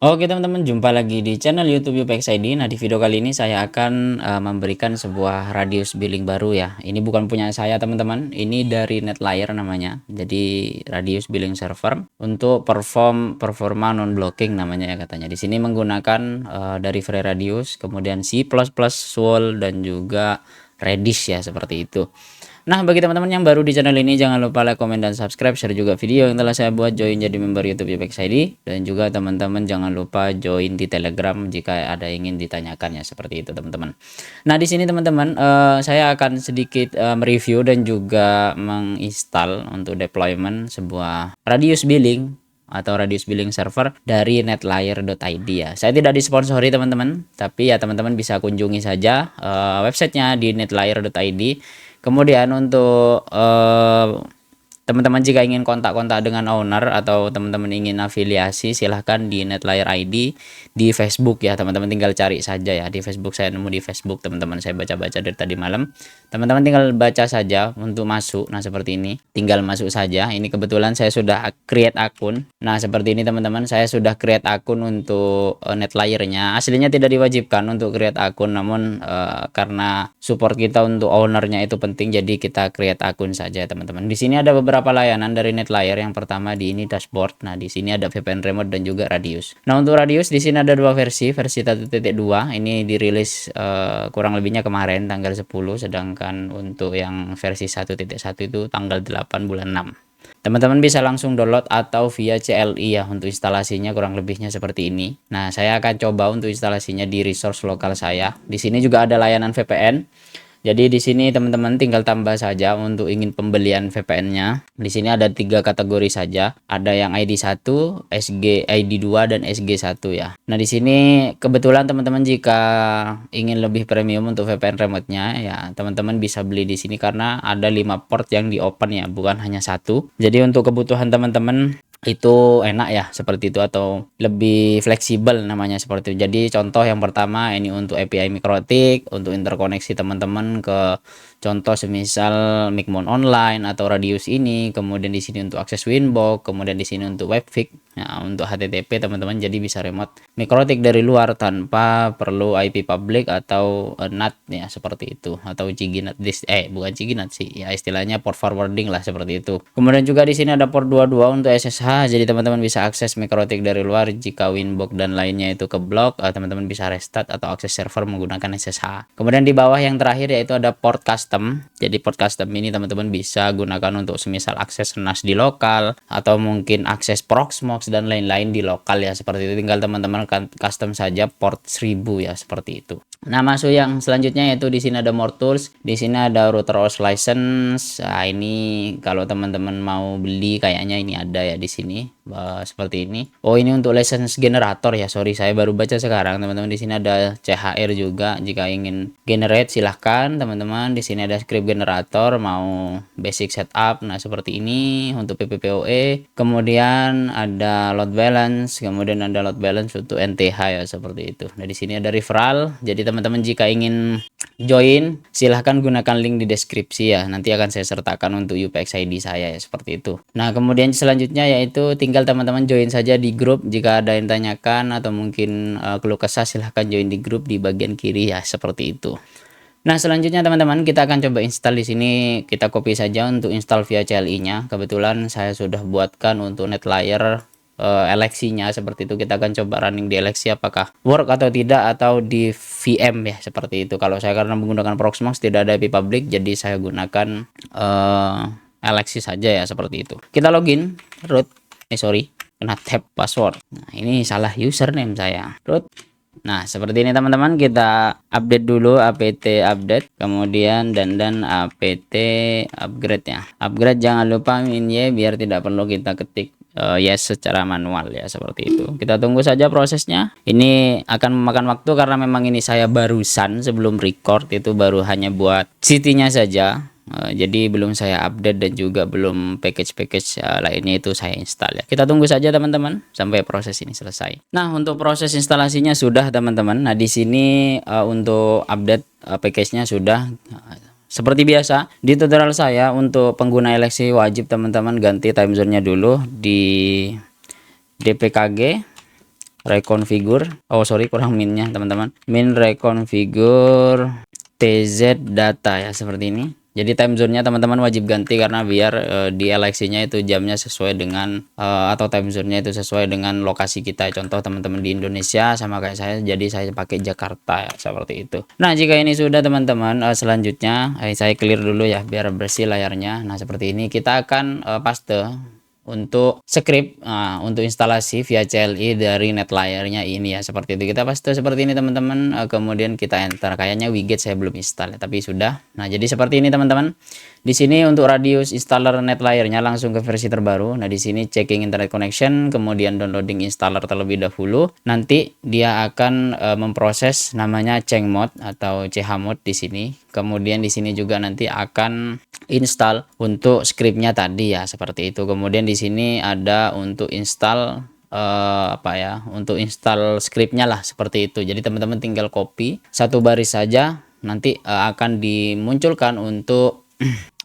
Oke teman-teman, jumpa lagi di channel YouTube UPX ID. Nah, di video kali ini saya akan memberikan sebuah radius billing baru ya. Ini bukan punya saya teman-teman, ini dari NetLayer namanya. Jadi radius billing server untuk performa non blocking namanya ya katanya. Di sini menggunakan dari Free Radius, kemudian C++, Swol dan juga Redis ya seperti itu. Nah, bagi teman-teman yang baru di channel ini, jangan lupa like, komen, dan subscribe, share juga video yang telah saya buat, join jadi member YouTube UPX ID, dan juga teman-teman jangan lupa join di Telegram jika ada yang ingin ditanyakan ya, seperti itu teman-teman. Nah, di sini teman-teman, saya akan sedikit mereview dan juga menginstal untuk deployment sebuah radius billing atau radius billing server dari netlayer.id ya. Saya tidak disponsori teman-teman, tapi ya teman-teman bisa kunjungi saja websitenya di netlayer.id. Kemudian untuk teman-teman jika ingin kontak-kontak dengan owner atau teman-teman ingin afiliasi, silahkan di NetLayer ID di Facebook ya teman-teman, tinggal cari saja ya di Facebook. Saya nemu di Facebook teman-teman, saya baca-baca dari tadi malam. Teman-teman tinggal baca saja untuk masuk. Nah, seperti ini, tinggal masuk saja. Ini kebetulan saya sudah create akun. Nah, seperti ini teman-teman, saya sudah create akun untuk NetLayer-nya. Aslinya tidak diwajibkan untuk create akun, namun karena support kita untuk ownernya itu penting, jadi kita create akun saja teman-teman. Di sini ada beberapa layanan dari NetLayer. Yang pertama di ini dashboard. Nah, di sini ada VPN remote dan juga radius. Nah, untuk radius di sini ada dua versi 1.2 ini dirilis kurang lebihnya kemarin tanggal 10, sedangkan untuk yang versi 1.1 itu tanggal 8 bulan 6. Teman-teman bisa langsung download atau via CLI ya untuk instalasinya, kurang lebihnya seperti ini. Nah, saya akan coba untuk instalasinya di resource lokal saya. Di sini juga ada layanan VPN. Jadi di sini teman-teman tinggal tambah saja untuk ingin pembelian VPN-nya. Di sini ada 3 kategori saja. Ada yang ID 1, SG ID 2 dan SG 1 ya. Nah, di sini kebetulan teman-teman jika ingin lebih premium untuk VPN remote-nya ya, teman-teman bisa beli di sini karena ada 5 port yang di open ya, bukan hanya satu. Jadi untuk kebutuhan teman-teman itu enak ya seperti itu, atau lebih fleksibel namanya seperti itu. Jadi contoh yang pertama ini untuk API mikrotik untuk interkoneksi teman-teman ke contoh semisal Micmon online atau radius ini, kemudian di sini untuk akses Winbox, kemudian di sini untuk webfig. Nah, untuk HTTP teman-teman jadi bisa remote mikrotik dari luar tanpa perlu IP public atau NAT ya seperti itu, atau Ciginat bukan Ciginat sih ya, istilahnya port forwarding lah seperti itu. Kemudian juga di sini ada port 22 untuk SSH, jadi teman-teman bisa akses mikrotik dari luar. Jika Winbox dan lainnya itu keblok, teman-teman bisa restart atau akses server menggunakan SSH. Kemudian di bawah yang terakhir yaitu ada port custom. Jadi port custom ini teman-teman bisa gunakan untuk semisal akses NAS di lokal atau mungkin akses Proxmox dan lain-lain di lokal ya seperti itu. Tinggal teman-teman custom saja port 1000 ya seperti itu. Nah, masuk yang selanjutnya yaitu di sini ada more tools. Di sini ada router OS license. Nah, ini kalau teman-teman mau beli kayaknya ini ada ya di sini. Seperti ini. Oh, ini untuk license generator ya. Sorry, saya baru baca sekarang, teman-teman. Di sini ada CHR juga. Jika ingin generate silahkan, teman-teman. Di sini ada script generator, mau basic setup. Nah, seperti ini untuk PPPoE. Kemudian ada load balance, kemudian ada load balance untuk NTH ya seperti itu. Nah, di sini ada referral. Jadi teman-teman jika ingin join silahkan gunakan link di deskripsi ya, nanti akan saya sertakan untuk UPX ID saya ya seperti itu. Nah, kemudian selanjutnya yaitu tinggal teman-teman join saja di grup. Jika ada yang tanyakan atau mungkin keluh kesah, silahkan join di grup di bagian kiri ya seperti itu. Nah, selanjutnya teman-teman kita akan coba install. Di sini kita copy saja untuk install via CLI-nya. Kebetulan saya sudah buatkan untuk NetLayer LXI-nya seperti itu. Kita akan coba running di LXI apakah work atau tidak, atau di VM ya seperti itu. Kalau saya karena menggunakan Proxmox tidak ada IP public, jadi saya gunakan LXI saja ya seperti itu. Kita login root. Sorry, kena tab password. Nah, ini salah username saya. Root. Nah, seperti ini teman-teman, kita update dulu apt update, kemudian dan apt upgrade ya. Upgrade jangan lupa min y biar tidak perlu kita ketik yes secara manual ya seperti itu. Kita tunggu saja prosesnya. Ini akan memakan waktu karena memang ini saya barusan sebelum record itu baru hanya buat city-nya saja. Jadi belum saya update dan juga belum package-package lainnya itu saya install ya. Kita tunggu saja teman-teman sampai proses ini selesai. Nah, untuk proses instalasinya sudah teman-teman. Nah, di sini untuk update package-nya sudah. Seperti biasa di tutorial saya untuk pengguna LXI wajib teman-teman ganti time zone-nya dulu di DPKG. reconfigure, oh sorry kurang minnya teman-teman, min reconfigure tz data ya, seperti ini. Jadi time zone-nya teman-teman wajib ganti karena biar di LXI-nya itu jamnya sesuai dengan atau time zone-nya itu sesuai dengan lokasi kita. Contoh teman-teman di Indonesia sama kayak saya, jadi saya pakai Jakarta ya, seperti itu. Nah, jika ini sudah teman-teman, selanjutnya saya clear dulu ya biar bersih layarnya. Nah, seperti ini kita akan paste untuk script untuk instalasi via CLI dari NetLayer-nya ini ya, seperti itu. Kita paste seperti ini teman-teman, kemudian kita enter. Kayaknya widget saya belum install ya, tapi sudah. Nah, jadi seperti ini teman-teman. Di sini untuk radius installer NetLayer-nya langsung ke versi terbaru. Nah, di sini checking internet connection, kemudian downloading installer terlebih dahulu. Nanti dia akan memproses namanya chmod atau chmod di sini. Kemudian di sini juga nanti akan install untuk scriptnya tadi ya, seperti itu. Kemudian di sini ada untuk install apa ya, untuk install scriptnya lah, seperti itu. Jadi teman-teman tinggal copy satu baris saja, nanti akan dimunculkan untuk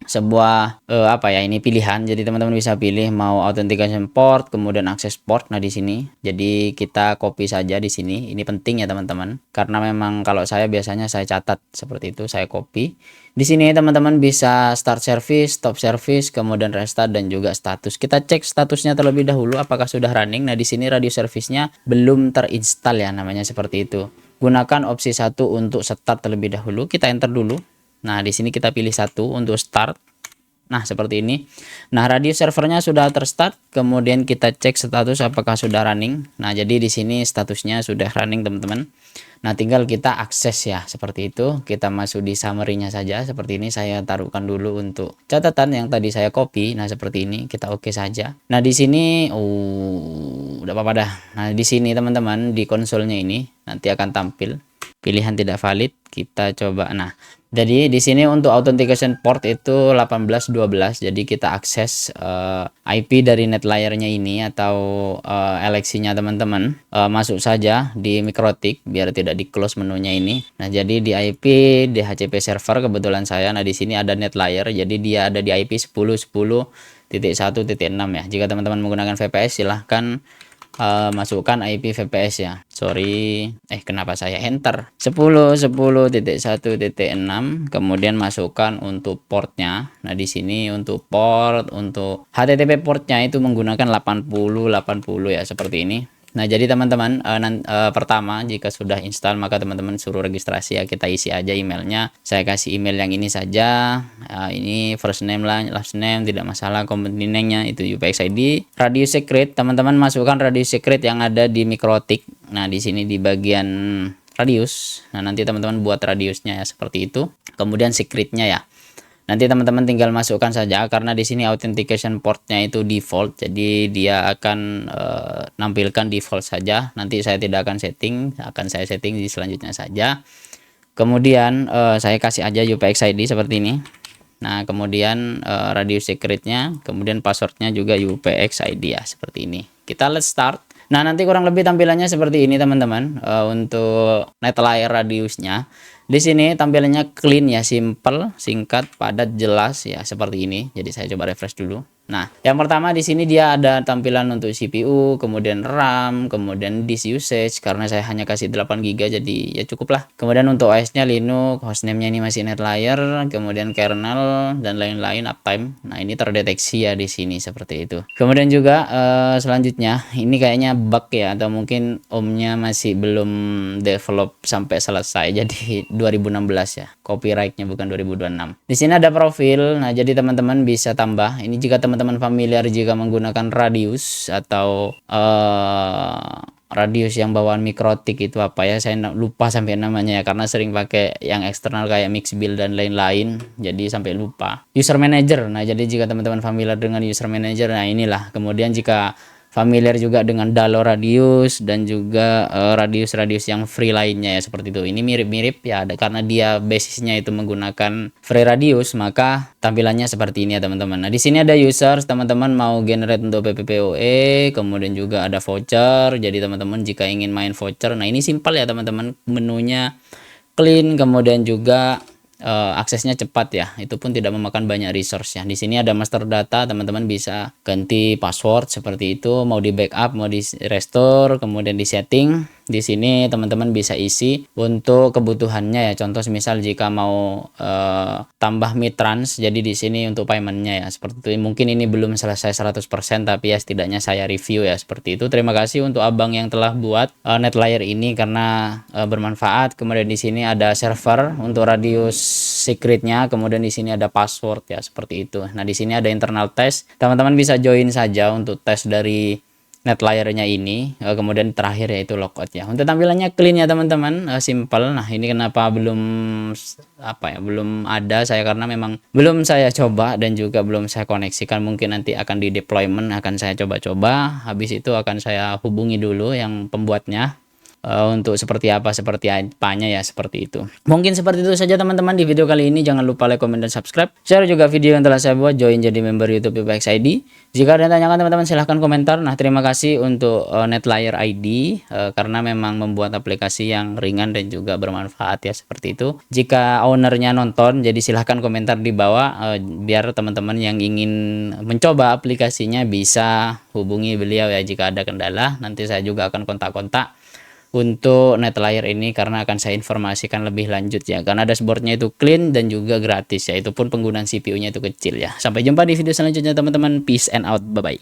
sebuah apa ya, ini pilihan. Jadi teman-teman bisa pilih mau authentication port, kemudian access port. Nah, di sini jadi kita copy saja di sini. Ini penting ya teman-teman, karena memang kalau saya biasanya saya catat seperti itu, saya copy. Di sini teman-teman bisa start service, stop service, kemudian restart dan juga status. Kita cek statusnya terlebih dahulu apakah sudah running. Nah, di sini radio service-nya belum terinstall ya, namanya seperti itu. Gunakan opsi 1 untuk start terlebih dahulu. Kita enter dulu. Nah, di sini kita pilih 1 untuk start. Nah, seperti ini. Nah, radio servernya sudah terstart, kemudian kita cek status apakah sudah running. Nah, jadi di sini statusnya sudah running, teman-teman. Nah, tinggal kita akses ya, seperti itu. Kita masuk di summary-nya saja, seperti ini. Saya taruhkan dulu untuk catatan yang tadi saya copy. Nah, seperti ini, kita oke saja. Nah, di sini udah apa-apa dah. Nah, di sini teman-teman di konsolnya ini nanti akan tampil pilihan tidak valid. Kita coba. Nah, jadi di sini untuk authentication port itu 1812. Jadi kita akses IP dari NetLayer-nya ini atau LXI-nya teman-teman. Masuk saja di MikroTik biar tidak di-close menunya ini. Nah, jadi di IP DHCP server kebetulan saya. Nah, di sini ada NetLayer. Jadi dia ada di IP 10.10.1.6 ya. Jika teman-teman menggunakan VPS silahkan masukkan IP VPS ya. Sorry, kenapa saya enter 10.10.1.6, kemudian masukkan untuk portnya. Nah, di sini untuk port, untuk HTTP portnya itu menggunakan 8080 ya, seperti ini. Nah, jadi teman-teman pertama jika sudah install maka teman-teman suruh registrasi ya. Kita isi aja emailnya. Saya kasih email yang ini saja. Ini first name lah, last name tidak masalah. Company name-nya itu UPX ID. Radius secret, teman-teman masukkan radius secret yang ada di MikroTik. Nah, di sini di bagian radius. Nah, nanti teman-teman buat radiusnya ya, seperti itu. Kemudian secretnya ya. Nanti teman-teman tinggal masukkan saja karena di sini authentication portnya itu default, jadi dia akan nampilkan default saja. Nanti saya tidak akan setting, akan saya setting di selanjutnya saja. Kemudian saya kasih aja UPX ID seperti ini. Nah, kemudian radius secretnya, kemudian passwordnya juga UPX ID ya, seperti ini. Kita let's start. Nah, nanti kurang lebih tampilannya seperti ini teman-teman. Untuk NetLayer radiusnya di sini tampilannya clean ya, simple, singkat, padat, jelas ya, seperti ini. Jadi saya coba refresh dulu. Nah, yang pertama di sini dia ada tampilan untuk CPU, kemudian RAM, kemudian disk usage. Karena saya hanya kasih 8 GB jadi ya cukup lah. Kemudian untuk OS-nya Linux, hostname-nya ini masih NetLayer, kemudian kernel dan lain-lain, uptime. Nah, ini terdeteksi ya di sini seperti itu. Kemudian juga selanjutnya ini kayaknya bug ya, atau mungkin OM-nya masih belum develop sampai selesai. Jadi 2016 ya. Copyright-nya bukan 2026. Di sini ada profil. Nah, jadi teman-teman bisa tambah. Ini jika teman-teman familiar jika menggunakan radius atau radius yang bawaan MikroTik itu apa ya, saya lupa sampai namanya ya, karena sering pakai yang eksternal kayak Mixbill dan lain-lain, jadi sampai lupa. User manager. Nah, jadi jika teman-teman familiar dengan user manager, nah inilah. Kemudian jika familiar juga dengan Dalo radius dan juga radius-radius yang free lainnya ya, seperti itu. Ini mirip-mirip ya, karena dia basisnya itu menggunakan free radius, maka tampilannya seperti ini ya teman-teman. Nah, di sini ada users, teman-teman mau generate untuk PPPoE, kemudian juga ada voucher. Jadi teman-teman jika ingin main voucher, nah ini simpel ya teman-teman, menunya clean, kemudian juga aksesnya cepat ya. Itu pun tidak memakan banyak resource ya. Di sini ada master data, teman-teman bisa ganti password seperti itu, mau di backup, mau di restore, kemudian di setting. Di sini teman-teman bisa isi untuk kebutuhannya ya. Contoh misal jika mau tambah mitrans, jadi di sini untuk paymentnya ya seperti itu. Mungkin ini belum selesai 100% tapi ya setidaknya saya review ya seperti itu. Terima kasih untuk abang yang telah buat NetLayer ini karena bermanfaat. Kemudian di sini ada server untuk radius secretnya, kemudian di sini ada password ya seperti itu. Nah di sini ada internal test, teman-teman bisa join saja untuk tes dari NetLayer-nya ini. Kemudian terakhir yaitu logout ya. Untuk tampilannya clean ya teman-teman, simple. Nah ini kenapa belum ada saya, karena memang belum saya coba dan juga belum saya koneksikan. Mungkin nanti akan di deployment, akan saya coba-coba, habis itu akan saya hubungi dulu yang pembuatnya untuk seperti apanya ya seperti itu. Mungkin seperti itu saja teman-teman di video kali ini. Jangan lupa like, comment, dan subscribe. Share juga video yang telah saya buat. Join jadi member YouTube UPX ID. Jika ada yang tanyakan teman-teman silahkan komentar. Nah terima kasih untuk NetLayer ID karena memang membuat aplikasi yang ringan dan juga bermanfaat ya seperti itu. Jika ownernya nonton, jadi silahkan komentar di bawah biar teman-teman yang ingin mencoba aplikasinya bisa hubungi beliau ya jika ada kendala. Nanti saya juga akan kontak-kontak untuk NetLayer ini karena akan saya informasikan lebih lanjut ya, karena dashboardnya itu clean dan juga gratis ya, itu pun penggunaan CPU nya itu kecil ya. Sampai jumpa di video selanjutnya teman-teman, peace and out, bye bye.